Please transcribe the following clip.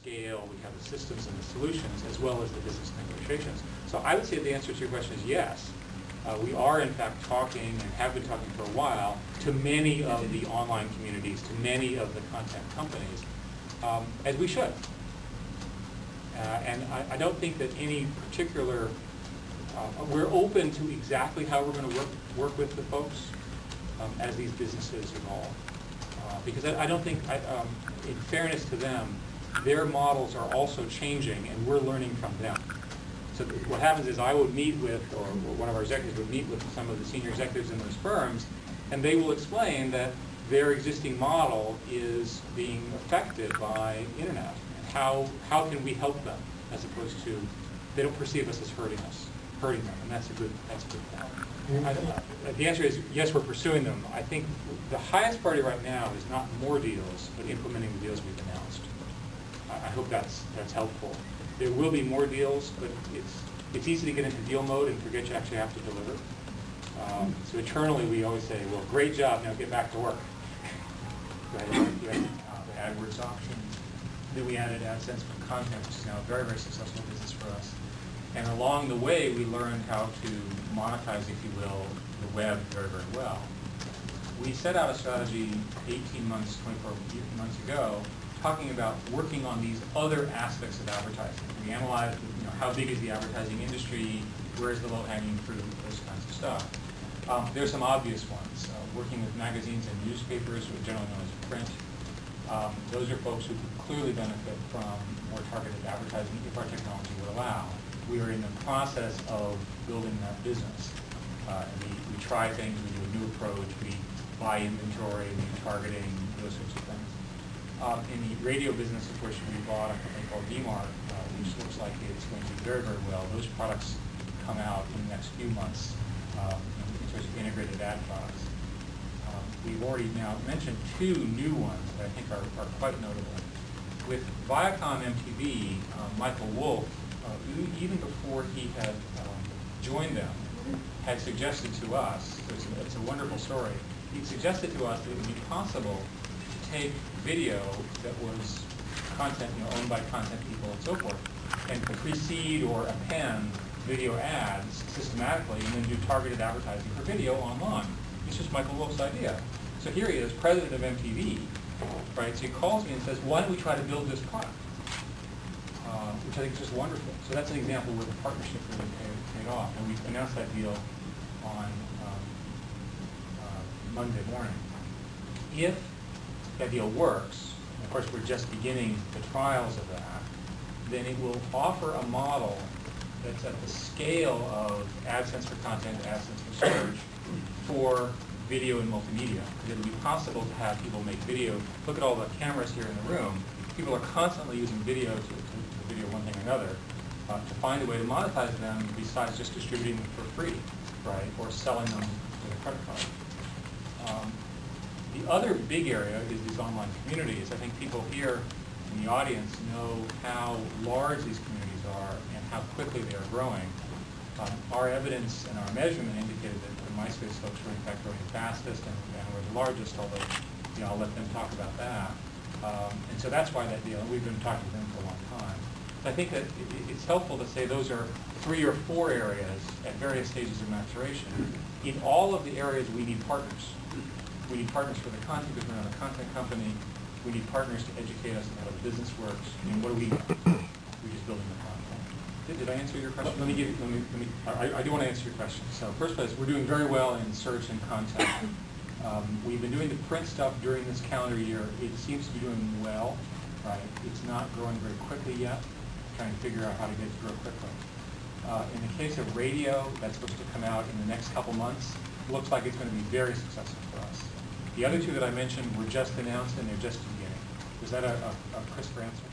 scale, we have the systems and the solutions, as well as the business negotiations. So I would say the answer to your question is yes. We are, in fact, talking and have been talking for a while to many of the online communities, to many of the content companies, as we should. And I don't think that any particular, we're open to exactly how we're going to work with the folks as these businesses evolve. Because I don't think, in fairness to them, their models are also changing and we're learning from them. So what happens is I would meet with, or one of our executives would meet with some of the senior executives in those firms, and they will explain that their existing model is being affected by internet. And how can we help them, as opposed to, they don't perceive us as hurting them, and that's a good point. The answer is yes, we're pursuing them. I think the highest priority right now is not more deals, but implementing the deals we've announced. I hope that's helpful. There will be more deals, but it's easy to get into deal mode and forget you actually have to deliver. So internally we always say, well, great job, now get back to work. The AdWords option. Then we added AdSense for content, which is now a very, very successful business for us. And along the way, we learned how to monetize, if you will, the web very, very well. We set out a strategy 18 months, 24 months ago, talking about working on these other aspects of advertising. We analyzed, how big is the advertising industry, where is the low-hanging fruit, those kinds of stuff. There's some obvious ones. Working with magazines and newspapers, which are generally known as print. Those are folks who could clearly benefit from more targeted advertising if our technology would allow. We are in the process of building that business. We try things, we do a new approach, we buy inventory, we do targeting, those sorts of things. In the radio business, of course, we bought a company called DMARC, which looks like it's going to do very, very well. Those products come out in the next few months in terms of integrated ad products. We've already now mentioned two new ones that I think are quite notable. With Viacom MTV, Michael Wolff, even before he had joined them, had suggested to us, it's a wonderful story, he suggested to us that it would be possible to take video that was content, owned by content people and so forth, and precede or append video ads systematically and then do targeted advertising for video online. It's just Michael Wolff's idea. So here he is, president of MTV, right? So he calls me and says, why don't we try to build this product? Which I think is just wonderful. So that's an example where the partnership really paid off. And we announced that deal on Monday morning. If that deal works, and of course we're just beginning the trials of that, then it will offer a model that's at the scale of AdSense for content, AdSense for search, for video and multimedia. It will be possible to have people make video. Look at all the cameras here in the room. People are constantly using video to video one thing or another. To find a way to monetize them besides just distributing them for free, right, or selling them with a credit card. The other big area is these online communities. I think people here in the audience know how large these communities are and how quickly they are growing. Our evidence and our measurement indicated that the MySpace folks were in fact growing the fastest and were the largest, although I'll let them talk about that. And so that's why that deal, and we've been talking to them for a long time. I think that it's helpful to say those are 3 or 4 areas at various stages of maturation. In all of the areas, we need partners. We need partners for the content because we're not a content company. We need partners to educate us on how the business works. And what do we do? We're just building the content. Did I answer your question? I do want to answer your question. So first place, we're doing very well in search and content. We've been doing the print stuff during this calendar year. It seems to be doing well, right? It's not growing very quickly yet. Trying to figure out how to get it through quickly. In the case of radio, that's supposed to come out in the next couple months. Looks like it's going to be very successful for us. The other two that I mentioned were just announced and they're just beginning. Was that a crisper answer?